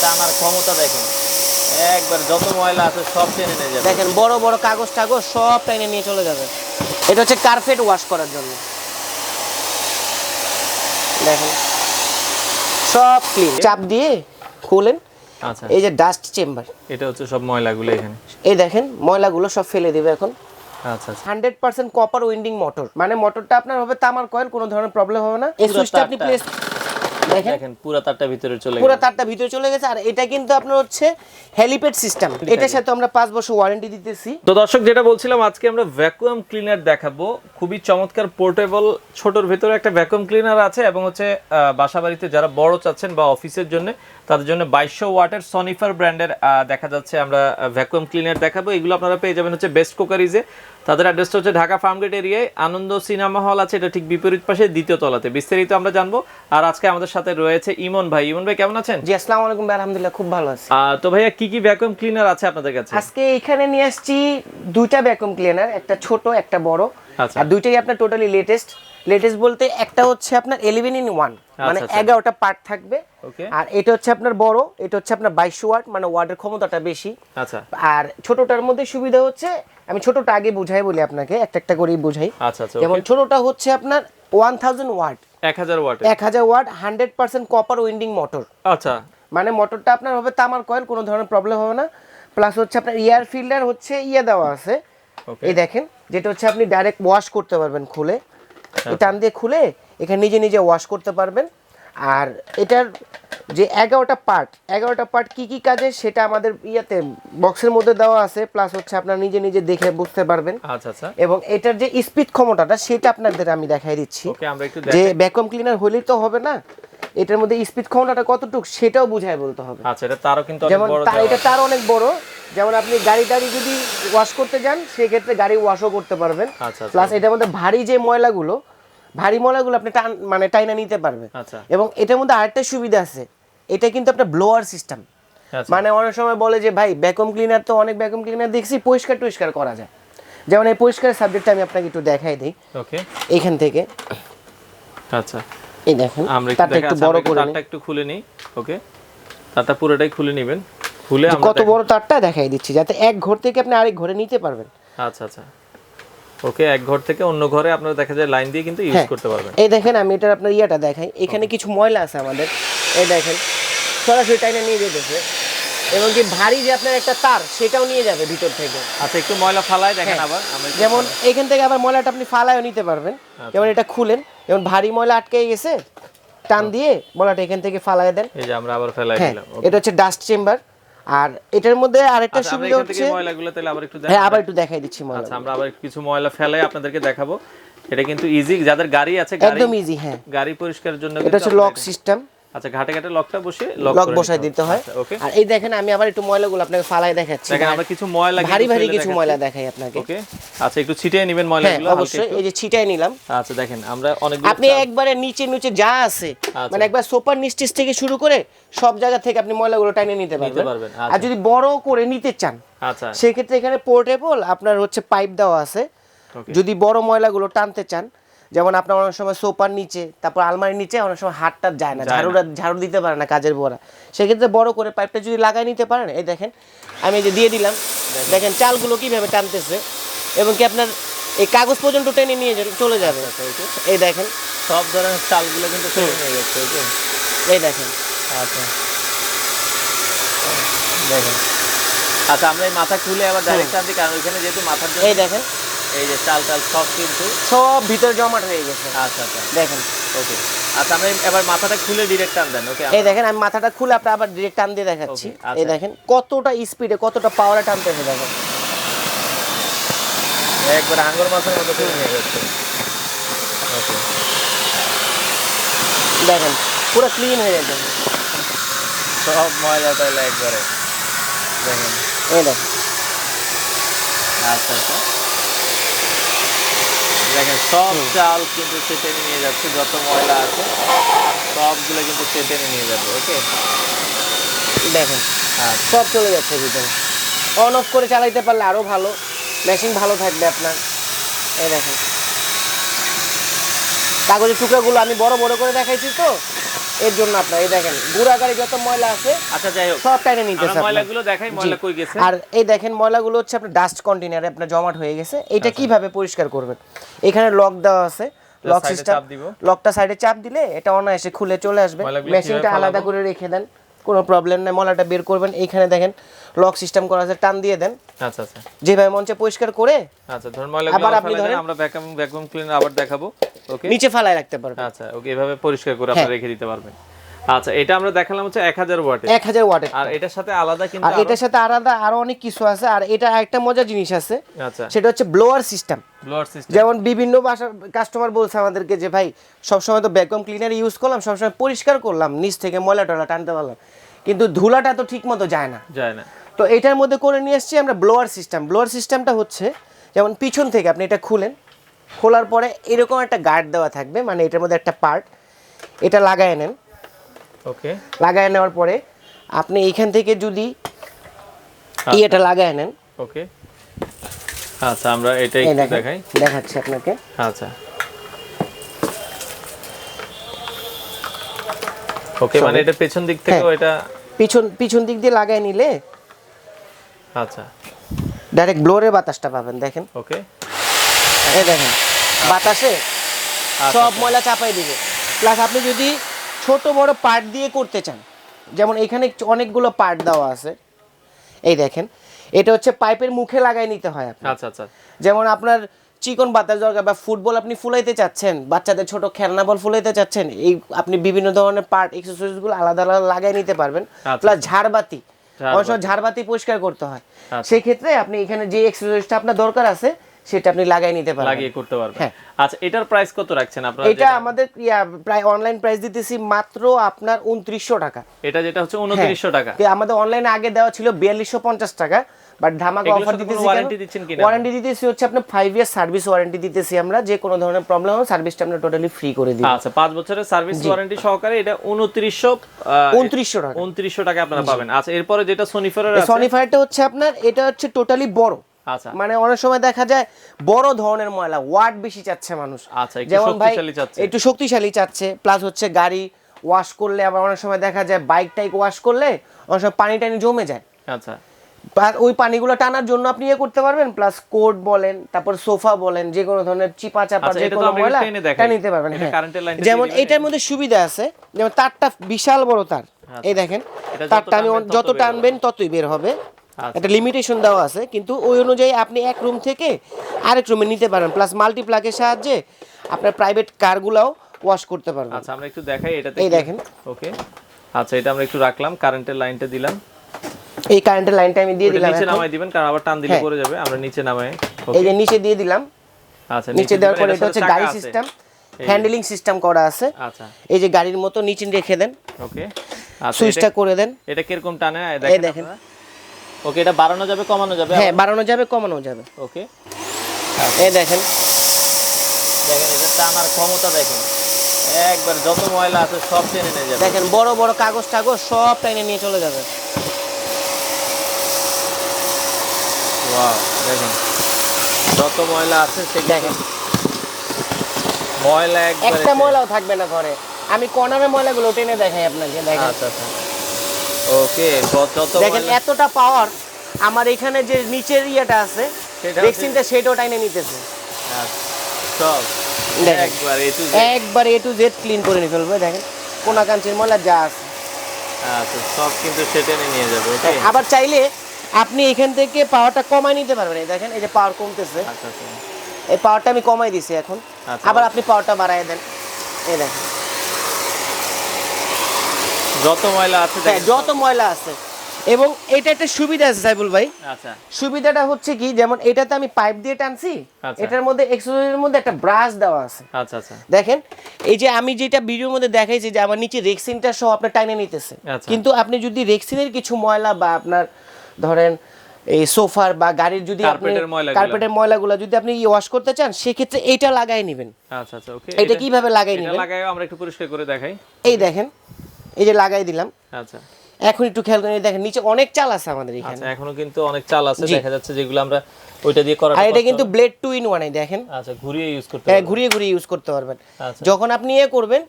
টানার ক্ষমতা দেখেন, একবার যত ময়লা আছে সব টেনে নিয়ে যাবে। দেখেন বড় বড় কাগজ টাগজ সব টেনে নিয়ে চলে যাবে। এটা হচ্ছে কার্পেট ওয়াশ করার জন্য। দেখেন সব ক্লিন, চাপ দিয়ে খুলেন। আচ্ছা, এই যে ডাস্ট চেম্বার, এটা হচ্ছে সব ময়লাগুলো এখানে। এই দেখেন ময়লাগুলো সব ফেলে দিবে এখন। আচ্ছা আচ্ছা, 100% কপার উইন্ডিং মোটর, মানে মোটরটা আপনার হবে তামার কয়েল, কোনো ধরনের প্রবলেম হবে না। এই সুইচটা আপনি প্রেস দেখেন পুরো তারটা ভিতরে চলে গেছে, পুরো তারটা ভিতরে চলে গেছে। আর এটা কিন্তু আপনার হচ্ছে হেলিপ্যাড সিস্টেম, এটার সাথে আমরা 5 বছর ওয়ারেন্টি দিতেছি। তো দর্শক যেটা বলছিলাম, আজকে আমরা ভ্যাকুয়াম ক্লিনার দেখাবো, খুবই চমৎকার পোর্টেবল, ছোটর ভিতরে একটা ভ্যাকুয়াম ক্লিনার আছে এবং হচ্ছে বাসাবাড়িতে যারা বড় চাচ্ছেন বা অফিসের জন্য, তাদের জন্য 2200 ওয়াটের সনিফার ব্র্যান্ডের দেখা যাচ্ছে আমরা ভ্যাকুয়াম ক্লিনার দেখাবো। এগুলো আপনারা পেয়ে যাবেন হচ্ছে বেস্ট কোকারিজে। তাদের অ্যাড্রেসটা হচ্ছে ঢাকা ফার্মগেট এরিয়ায়, আনন্দ সিনেমা হল আছে এটা ঠিক বিপরীত পাশে, দ্বিতীয় তলাতে। বিস্তারিত আমরা জানবো। আর আজকে আমাদের সাথে রয়েছে ইমন ভাই। ইমন ভাই কেমন আছেন? জি আসসালামু আলাইকুম ভাই, আলহামদুলিল্লাহ খুব ভালো আছি। তো ভাইয়া কি কি ভ্যাকুয়াম ক্লিনার আছে আপনাদের কাছে? আজকে এখানে নিয়ে আসছি দুইটা ভ্যাকুয়াম ক্লিনার, একটা ছোট একটা বড়। আচ্ছা, আর দুইটাই আপনার টোটালি লেটেস্ট বলতে একটা হচ্ছে আপনার 11 in 1, মানে 11টা পার্ট থাকবে। আর এটা হচ্ছে আপনার বড়, এটা হচ্ছে আপনার 2200 ওয়াট, মানে ওয়াটের ক্ষমতাটা বেশি। আচ্ছা, আর ছোটটার মধ্যে সুবিধা হচ্ছে, আমি ছোটটা আগে বুঝাই বলি আপনাকে, একটা একটা করেই বুঝাই। আচ্ছা আচ্ছা, যেমন ছোটটা হচ্ছে আপনার 1000 watt, 1000 watt, 1000 watt 100% copper winding motor. আচ্ছা, মানে মোটরটা আপনার হবে তামার কয়েল, কোনো ধরনের প্রবলেম হবে না। প্লাস হচ্ছে আপনার এয়ার ফিল্টার হচ্ছে দেওয়া আছে, এই দেখেন, যেটা হচ্ছে আপনি ডাইরেক্ট ওয়াশ করতে পারবেন খুলে, টান দিয়ে খুলে এখানে নিজে নিজে ওয়াশ করতে পারবেন। আর এটার যে 11টা পার্ট কি কি কাজে সেটা আমাদের বক্সের মধ্যে দেওয়া আছে। প্লাস হচ্ছে আপনারা নিজে নিজে দেখে বুঝতে পারবেন। আচ্ছা আচ্ছা, এবং এটার যে স্পিড ক্ষমতাটা সেটা আপনাদের আমি দেখাই দিচ্ছি। আমরা একটু যে ভ্যাকুয়াম ক্লিনার হলেই তো হবে না, এটার মধ্যে স্পিড ক্ষমতাটা কতটুকু সেটাও বুঝায় বলতে হবে। আচ্ছা, এটা তারও কিন্তু অনেক যেমন বড়, এটা তার অনেক বড়। যেমন আপনি গাড়ি যদি ওয়াশ করতে যান, সেই ক্ষেত্রে গাড়ি ওয়াশও করতে পারবেন। প্লাস এটার মধ্যে ভারী ময়লাগুলো আপনি মানে টাইনা নিতে পারবেন। এবং এটার মধ্যে আরেকটা সুবিধা আছে, এটা কিন্তু আপনার ব্লোয়ার সিস্টেম। মানে অনেক সময় বলে যে ভাই ভ্যাকুয়াম ক্লিনার তো অনেক ভ্যাকুয়াম ক্লিনার দেখছি পরিষ্কার করা যায়। যেমন এই পরিষ্কারের সাবজেক্টটা আমি আপনাকে একটু দেখাই দিই। ওকে, এখান থেকে। আচ্ছা, এই দেখেন তারটা একটু বড় করে নিন, তারটা একটু খুলে নিই। ওকে, তারটা পুরোটাই খুলে নেবেন। খুলে আমরা কত বড় তারটা দেখাই দিচ্ছি, যাতে এক ঘর থেকে আপনি আরেক ঘরে নিতে পারবেন। আচ্ছা আচ্ছা, ওকে, এক ঘর থেকে অন্য ঘরে আপনারা দেখা যায় লাইন দিয়ে কিন্তু ইউজ করতে পারবেন। এই দেখেন আমি এটা আপনার দেখাই, এখানে কিছু ময়লা আছে আমাদের, এই দেখেন সরাসরি টাইনা নিয়ে যেতেছে। এবং যে ভারী যে আপনার একটা তার সেটাও নিয়ে যাবে ভিতর থেকে। আচ্ছা, একটু ময়লা ফালায় দেখেন আবার, যেমন এখান থেকে আবার ময়লাটা আপনি ফালায়ও নিতে পারবেন। যেমন এটা খুলেন, যেমন ভারী ময়লা আটকে গেছে, টান দিয়ে ময়লাটা এখান থেকে ফালায় দেন। এই যে আমরা আবার ফেলাই দিলাম। এটা হচ্ছে ডাস্ট চেম্বার। আর এটার মধ্যে আরেকটা সুবিধা হচ্ছে, ময়লাগুলো তাহলে আবার একটু দেখাই, আবার একটু দেখাই দিচ্ছি ময়লা। আচ্ছা, আমরা আবার কিছু ময়লা ফেলাই আপনাদেরকে দেখাবো। এটা কিন্তু ইজি, যাদের গাড়ি আছে একদম ইজি। হ্যাঁ, গাড়ি পরিষ্কারের জন্য এটা হচ্ছে লক সিস্টেম। আচ্ছা, ঘাটে লকটা বসিয়ে লক বসাই দিতে হয়। ওকে, আর এই দেখেন আমি আবার একটু ময়লাগুলো আপনাকে ফালাই দেখাচ্ছি। দেখেন আমরা কিছু ময়লা, ভারী কিছু ময়লা দেখাই আপনাকে। ওকে, আচ্ছা, একটু ছিটিয়ে নেবেন ময়লাগুলো। অবশ্যই, এই যে ছিটিয়ে নিলাম। আচ্ছা, দেখেন আমরা অনেক, আপনি একবারে নিচে যা আছে, মানে একবার সোপার নিচটিস থেকে শুরু করে সব জায়গা থেকে আপনি ময়লাগুলো টাইনে নিতে পারবেন। আর যদি বড় করে নিতে চান, আচ্ছা, সেই ক্ষেত্রে এখানে পোর্টেবল আপনার হচ্ছে পাইপ দেওয়া আছে। যদি বড় ময়লাগুলো টানতে চান, যেমন আপনার অনেক সময় সোফার নিচে, তারপর আলমারির নিচে অনেক সময় হাতটা যায় না, ঝাড়ু দিতে পারে না কাজের বড়া, সেক্ষেত্রে বড় করে পাইপটা যদি লাগাই নিতে পারেন, এই দেখেন আমি এই যে দিয়ে দিলাম, দেখেন চালগুলো কিভাবে টানতেছে এবং কি আপনার এই কাগজ পর্যন্ত টেনে নিয়ে চলে যাবে। এই দেখেন সব ধরনের চালগুলো কিন্তু টেনে নিয়ে যাচ্ছে। এই দেখেন, আচ্ছা দেখেন, আচ্ছা আমরা এই মাথা খুলে আবার ডাইরেক্ট টান দিই, কারণ ওইখানে যেহেতু মাথার জন্য, এই দেখেন এই যে চাল সব কিন্তু সব ভিতরে জমাট হয়ে গেছে। আচ্ছা আচ্ছা, দেখেন। ওকে, আচ্ছা আমরা এবার মাথাটা খুলে ডাইরেক্ট টান দেন। ওকে, এই দেখেন আমি মাথাটা খুলে আপনার আবার ডাইরেক্ট টান দিয়ে দেখাচ্ছি। এই দেখেন কতটা স্পিডে, কতটা পাওয়ারে টানতেছে, দেখেন একবার আঙ্গুর মাছের মতো করে নিয়ে যাচ্ছে। ওকে, দেখেন পুরো ক্লিন হয়ে যাচ্ছে, সব ময়লা টয়লা একবারে দেখেন। এই দেখেন, আচ্ছা আচ্ছা, দেখেন সব চাল কিন্তু সে টেনে নিয়ে যাচ্ছে, যত ময়লা আছে সবগুলো কিন্তু সে টেনে নিয়ে যাবে। ওকে, দেখেন সব চলে যাচ্ছে ভিতরে। অন অফ করে চালাইতে পারলে আরো ভালো, মেশিন ভালো থাকবে আপনার। এই দেখেন কাগজের টুকরাগুলো আমি বড় বড় করে দেখাইছি, তো এর জন্য আপনার এই দেখেন গুড়া গাড়ি যত ময়লা আছে আচ্ছা যাই হোক সব টাইনে নিতেছে আমরা ময়লাগুলো দেখাই ময়লা কই গেছে আর এই দেখেন ময়লাগুলো হচ্ছে আপনার ডাস্ট কন্টেইনারে আপনার জমাট হয়ে গেছে এটা কিভাবে পরিষ্কার করবেন এখানে লক দেওয়া আছে লক সিস্টেম লকটা সাইডে চাপ দিলে এটা অনায়াসে খুলে চলে আসবে মেশিনটা আলাদা করে রেখে দেন কোনো প্রবলেম নাই ময়লাটা বের করবেন এইখানে দেখেন লক সিস্টেম করা আছে টান দিয়ে দেন আচ্ছা আচ্ছা যেভাবে মঞ্চে পরিষ্কার করে আচ্ছা ধরুন ময়লাগুলো আবার আপনি ধরেন আমরা ভ্যাকুয়াম ক্লিনার আবার দেখাবো ওকে নিচে ফালায় রাখতে পারবেন আচ্ছা ওকে এভাবে পরিষ্কার করে আপনি রেখে দিতে পারবেন আচ্ছা এটা আমরা দেখালাম হচ্ছে 1000 ওয়াটের 1000 ওয়াটের আর এটার সাথে আলাদা কিন্তু আর এটার সাথে আলাদা আরো অনেক কিছু আছে আর এটা একটা মজার জিনিস আছে আচ্ছা সেটা হচ্ছে ব্লোয়ার সিস্টেম যেমন বিভিন্ন বাসার কাস্টমার বলছে আমাদেরকে যে ভাই সব সময় তো ভ্যাকুয়াম ক্লিনার ইউজ করলাম সব সময় পরিষ্কার করলাম নিচ থেকে ময়লা টয়লা টানতে পারলাম কিন্তু ধুলাটা তো ঠিকমতো যায় না তো এটার মধ্যে করে নিয়ে আসছি আমরা ব্লোয়ার সিস্টেমটা হচ্ছে যেমন পিছন থেকে আপনি এটা খুলেন খোলার পরে এরকম একটা গার্ড দেওয়া থাকবে মানে এটার মধ্যে একটা পার্ট এটা লাগায় নেন ওকে লাগায় নেওয়ার পরে আপনি এইখান থেকে যদি এটা লাগায় নেন ওকে আচ্ছা আমরা এটাই দেখাচ্ছি আপনাকে আচ্ছা ওকে মানে এটা পেছন দিক থেকে এটা পিছন দিক দিয়ে লাগায় নিলে আচ্ছা ডাইরেক্ট ব্লোরের বাতাসটা পাবেন দেখেন ওকে এই দেখেন বাতাসে সব ময়লা চাপাই দিবে প্লাস আপনি যদি ছোট বড় পার্ট দিয়ে করতে চান যেমন এখানে অনেকগুলো পার্ট দেওয়া আছে এই দেখেন এটা হচ্ছে পাইপের মুখে লাগাই নিতে হয় আপনি আচ্ছা আচ্ছা যেমন আপনার চিকন বাতাস দরকার বা ফুটবল আপনি ফুলাইতে চাচ্ছেন বাচ্চাদের ছোট খেলনা বল ফুলাইতে চাচ্ছেন এই আপনি বিভিন্ন ধরনের পার্ট এক্সেসরিজগুলো আলাদা আলাদা লাগাই নিতে পারবেন প্লাস ঝাড়বাতি অবশ্য ঝাড়বাতি পরিষ্কার করতে হয় সেই ক্ষেত্রে আপনি এখানে যে এক্সেসরিজটা আপনার দরকার আছে সেটা আপনি লাগাই নিতে পারবেন লাগিয়ে করতে পারবেন আচ্ছা এটার প্রাইস কত রাখছেন আপনারা এটা আমাদের প্রায় অনলাইন প্রাইস দিতেছি মাত্র আপনার 2900 টাকা এটা যেটা হচ্ছে 2900 টাকা আমাদের অনলাইনে আগে দেওয়া ছিল 4250 টাকা বাট ধামাকা অফার দিতেছি ওয়ারেন্টি দিচ্ছেন কিনা ওয়ারেন্টি দিতেছি হচ্ছে আপনি 5 ইয়ার সার্ভিস ওয়ারেন্টি দিতেছি আমরা যে কোনো ধরনের প্রবলেম হলে সার্ভিসটা আমরা টোটালি ফ্রি করে দিই আচ্ছা 5 বছরের সার্ভিস ওয়ারেন্টি সহকারে এটা 2900 টাকা আপনারা পাবেন আচ্ছা এরপরে যেটা সনিফারের আছে সনিফারটা হচ্ছে আপনার এটা হচ্ছে টোটালি বড় আচ্ছা মানে অনেক সময় দেখা যায় বড় ধরনের ময়লা ওয়াট বেশি চাচ্ছে মানুষ আচ্ছা একটু শক্তিশালী চাচ্ছে একটু শক্তিশালী চাচ্ছে প্লাস হচ্ছে গাড়ি ওয়াশ করলে আবার অনেক সময় দেখা যায় বাইক ওয়াশ করলে অনেক সময় পানি টানি জমে যায় আচ্ছা ওই পানিগুলো টানার জন্য আপনি করতে পারবেন প্লাস কোট বলেন তারপর সোফা বলেন যে কোনো ধরনের চিপা চাপা যে কোনো ময়লা নিতে পারবেন যেমন এটার মধ্যে সুবিধা আছে যেমন তারটা বিশাল বড় তার এই দেখেন তারটা আমি যত টানবেন ততই বের হবে একটা লিমিটেশন দেওয়া আছে কিন্তু ওই অনুযায়ী আপনি এক রুম থেকে আরেক রুমে নিতে পারেন প্লাস মাল্টিপ্লাগের সাহায্যে আপনার প্রাইভেট কারগুলোও ওয়াশ করতে পারবেন আচ্ছা আমরা একটু দেখাই এটাতে এই দেখেন ওকে আচ্ছা এটা আমরা একটু রাখলাম কারেন্টের লাইনটা দিলাম এই কারেন্টের লাইনটা আমি দিয়ে দিলাম নিচে নামাই দিবেন কারণ আবার টান দিলে পড়ে যাবে আমরা নিচে নামাই এই যে নিচে দিয়ে দিলাম আচ্ছা নিচে দেওয়ার পরে এটা হচ্ছে গাড়ি সিস্টেম হ্যান্ডলিং সিস্টেম করা আছে আচ্ছা এই যে গাড়ির মতো নিচে রেখে দেন ওকে আচ্ছা সুইচটা করে দেন এটা কিরকম টানে দেখেন ওকে এটা বাড়ানো যাবে কমানো যাবে হ্যাঁ বাড়ানো যাবে কমানো যাবে ওকে এই দেখেন এটা টানার ক্ষমতা দেখেন একবার যত ময়লা আছে সব টেনে নিয়ে যাবে দেখেন বড় বড় কাগজ সব টেনে নিয়ে চলে যাবে ওয়াও দেখেন যত ময়লা আছে সেটা দেখেন ময়লা একটা ময়লাও থাকবে না ঘরে আমি কর্নারের ময়লাগুলো টেনে দেখাই আপনাকে দেখেন আচ্ছা আচ্ছা ওকে যত দেখেন এতটা পাওয়ার আমার এখানে যে নিচের ইয়েটা আছে ডেক্সিনটা সেটাও টাইনে নিতেছে সব একবার এ টু জেড ক্লিন করে নিয়ে ফেলবে দেখেন কোনা কাঞ্চির ময়লা যা আছে আচ্ছা সব কিন্তু সেটা নিয়ে যাবে ওকে আবার চাইলে আপনি এখান থেকে পাওয়ারটা কমাই নিতে পারবেন এই দেখেন এই যে পাওয়ার কমতেছে আচ্ছা আচ্ছা এই পাওয়ারটা আমি কমাই দিছি এখন আবার আপনি পাওয়ারটা বাড়ায় দেন এই দেখেন যত ময়লা আছে যত ময়লা আছে এবং এটা একটা সুবিধা আছে সাইবুল ভাই আচ্ছা সুবিধাটা হচ্ছে কি যেমন এটাতে আমি পাইপ দিয়ে টানছি এটার মধ্যে এক্সেসরিজের মধ্যে একটা ব্রাশ দেওয়া আছে আচ্ছা আচ্ছা দেখেন এই যে আমি যেটা ভিডিওর মধ্যে দেখাইছি যে আমার নিচে রেক্সিনটা সহ আপনি টাইনে নিতেছে কিন্তু আপনি যদি রেক্সিনের কিছু ময়লা বা আপনার ধরেন এই সোফার বা গাড়ির যদি আপনি কার্পেটের ময়লাগুলো যদি আপনি ওয়াশ করতে চান সেক্ষেত্রে এইটা লাগাই নেবেন আচ্ছা আচ্ছা ওকে এটা কিভাবে লাগাই নেবেন লাগাই আমরা একটু পরিষ্কার করে দেখাই এই দেখেন এই যে লাগাই দিলাম আচ্ছা এখন একটু খেয়াল করে দেখেন নিচে অনেক চাল আছে আমাদের এখানে আচ্ছা এখনো কিন্তু অনেক চাল আছে দেখা যাচ্ছে যেগুলো আমরা ওইটা দিয়ে করা আর এটা কিন্তু ব্লেড 2 in 1 দেখেন আচ্ছা ঘুরিয়ে ইউজ করতে হ্যাঁ ঘুরিয়ে ইউজ করতে পারবেন যখন আপনি করবেন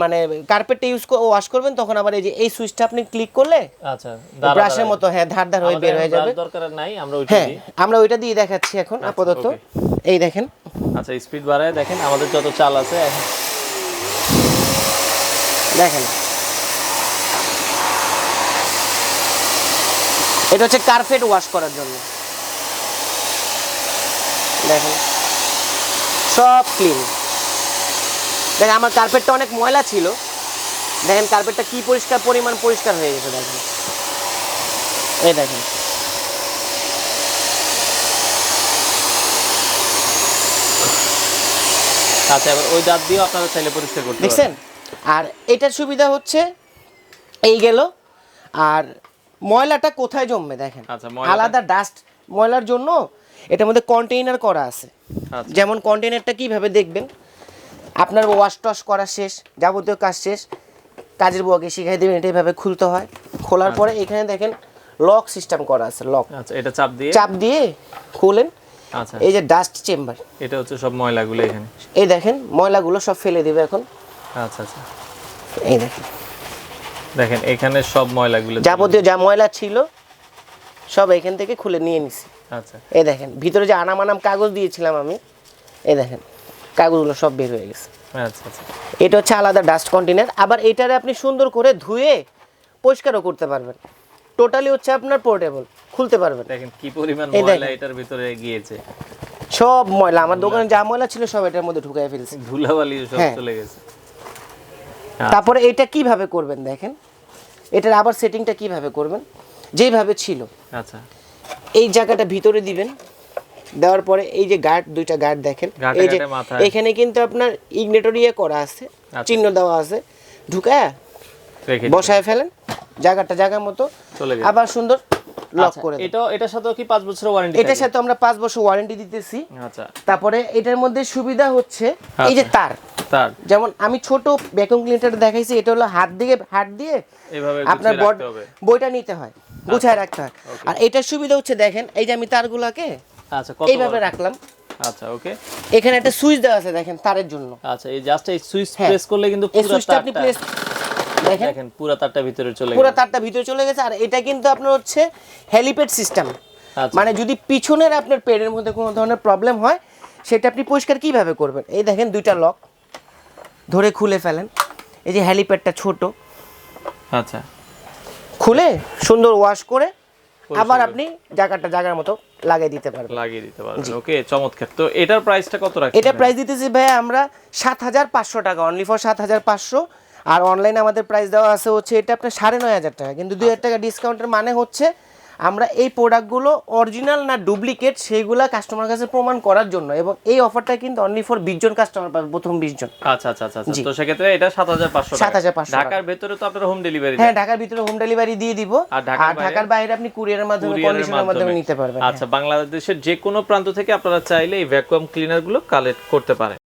মানে কার্পেটটা ওয়াশ করবেন তখন আবার এই যে এই সুইচটা আপনি ক্লিক করলে আচ্ছা ব্রাশের মতো হ্যাঁ ধার হয়ে বের হয়ে যাবে। দরকার নাই, আমরা ওইটা হ্যাঁ দিই। আমরা ওইটা দিয়ে দেখাচ্ছি এখন আপাতত। এই দেখেন, আচ্ছা স্পিড বাড়ায় দেখেন আমাদের যত চাল আছে দেখেন এটা হচ্ছে কার্পেট ওয়াশ করার জন্য। দেখেন সব ক্লিন। দেখেন আমার কার্পেটটা অনেক ময়লা ছিল, দেখেন কার্পেটটা কি পরিমাণ পরিষ্কার হয়ে গেছে দেখেন। এই দেখেন আচ্ছা এবার ওই দাঁত দিয়ে আপনারা চাইলে পরিষ্কার করতে পারবেন। দেখছেন? আর এটার সুবিধা হচ্ছে এই গেল। আর ময়লাটা কোথায় জমবে দেখেন, আচ্ছা আলাদা ডাস্ট ময়লার জন্য এটার মধ্যে কন্টেইনার করা আছে। যেমন কন্টেইনারটা কিভাবে দেখবেন, আপনার ওয়াশ টশ করা শেষ, যাবতীয় কাজ শেষ, কাজের বুয়াকে শিখাই দেবেন এটা এইভাবে খুলতে হয়। খোলার পরে এখানে দেখেন লক সিস্টেম করা আছে, লক। আচ্ছা এটা চাপ দিয়ে খুলেন। আচ্ছা এই যে ডাস্ট চেম্বার, এটা হচ্ছে সব ময়লাগুলো এখানে। এই দেখেন ময়লাগুলো সব ফেলে দিবে এখন। আচ্ছা আচ্ছা এই দেখেন দেখেন এখানে সব ময়লাগুলো, যাবতীয় যা ময়লা ছিল সব এখান থেকে খুলে নিয়ে নিছি। আচ্ছা এই দেখেন ভিতরে যে আনাম কাগজ দিয়েছিলাম আমি, এই দেখেন কাগজগুলো সব বের হয়ে গেছে। আচ্ছা আচ্ছা এটা হচ্ছে আলাদা ডাস্ট কন্টেইনার। আবার এটারে আপনি সুন্দর করে ধুয়ে পরিষ্কারও করতে পারবেন। টোটালি হচ্ছে আপনার পোর্টেবল, খুলতে পারবেন। দেখেন কি পরিমাণ ময়লা এটার ভিতরে গিয়েছে, সব ময়লা আমার দোকানে যা ময়লা ছিল সব এটার মধ্যে ঢুকাই ফেলছি, ধুলাবালি সব চলে গেছে। তারপরে এটা কিভাবে করবেন দেখেন, এটার আবার সেটিংটা কিভাবে করবেন, যেভাবে ছিল আচ্ছা এই জায়গাটা ভিতরে দিবেন। দেওয়ার পরে এই যে গার্ড, দুইটা গার্ড দেখেন, এই যে এখানে কিন্তু আপনার ইগনিটর করা আছে, চিহ্ন দেওয়া আছে, ঢুকায় বসায় ফেলেন, জায়গার মতো চলে গেছে। আবার সুন্দর লক করে দেন। এটার সাথে কি 5 বছরের ওয়ারেন্টি? এটার সাথে আমরা 5 বছর ওয়ারেন্টি দিতেছি। আচ্ছা তারপরে এটার মধ্যে সুবিধা হচ্ছে এই যে তার, যেমন আমি ছোট ভ্যাকুয়াম ক্লিনারটা দেখাইছি, এটা হলো হাত দিয়ে এইভাবে আপনার বইটা নিতে হয়, গুছায় রাখতে হয়। আর এটার সুবিধা হচ্ছে দেখেন এই যে আমি তারগুলাকে আচ্ছা এইভাবে রাখলাম। আচ্ছা ওকে, এখানে একটা সুইচ দেওয়া আছে দেখেন তারের জন্য। আচ্ছা এই জাস্ট এই সুইচ প্রেস করলে কিন্তু পুরো সুইচটা আপনি প্রেস দেখেন পুরো তারটা ভিতরে চলে গেছে, পুরো তারটা ভিতরে চলে গেছে। আর এটা কিন্তু আপনার হচ্ছে হেলিপ্যাড সিস্টেম, মানে যদি পিছনের আপনার পেডের মধ্যে কোনো ধরনের প্রবলেম হয় সেটা আপনি পরিষ্কার কিভাবে করবেন। এই দেখেন দুইটা লক ধরে খুলে ফেলেন, এই যে হেলিপ্যাডটা ছোট, আচ্ছা খুলে সুন্দর ওয়াশ করে আবার আপনি জায়গার মতো লাগিয়ে দিতে পারবেন। ওকে চমৎকার। তো এটার প্রাইসটা কত রাখছেন? এটা প্রাইস দিতেছি ভাই আমরা 7500 টাকা, অনলি ফর 7500। আর অনলাইনে আমাদের প্রাইস দেওয়া আছে হচ্ছে এটা আপনার 9500 টাকা, কিন্তু 2000 টাকা ডিসকাউন্টের মানে হচ্ছে আমরা এই প্রোডাক্টগুলো অরিজিনাল না ডুপ্লিকেট সেইগুলা কাস্টমার কাছে প্রমাণ করার জন্য। এবং এই অফারটা কিন্তু অনলি ফর 20 জন কাস্টমার পাবে, প্রথম 20 জন। আচ্ছা আচ্ছা আচ্ছা, তো সেক্ষেত্রে এটা 7500 টাকা। 7500 ঢাকার ভিতরে তো আপনারা হোম ডেলিভারি? হ্যাঁ ঢাকার ভিতরে হোম ডেলিভারি দিয়ে দিব। আর ঢাকার বাইরে আপনি কুরিয়ারের মাধ্যমে, কন্ডিশনের মাধ্যমে নিতে পারবেন। আচ্ছা বাংলাদেশের যে কোনো প্রান্ত থেকে আপনারা চাইলে এই ভ্যাকুয়াম ক্লিনার গুলো কালেক্ট করতে পারেন।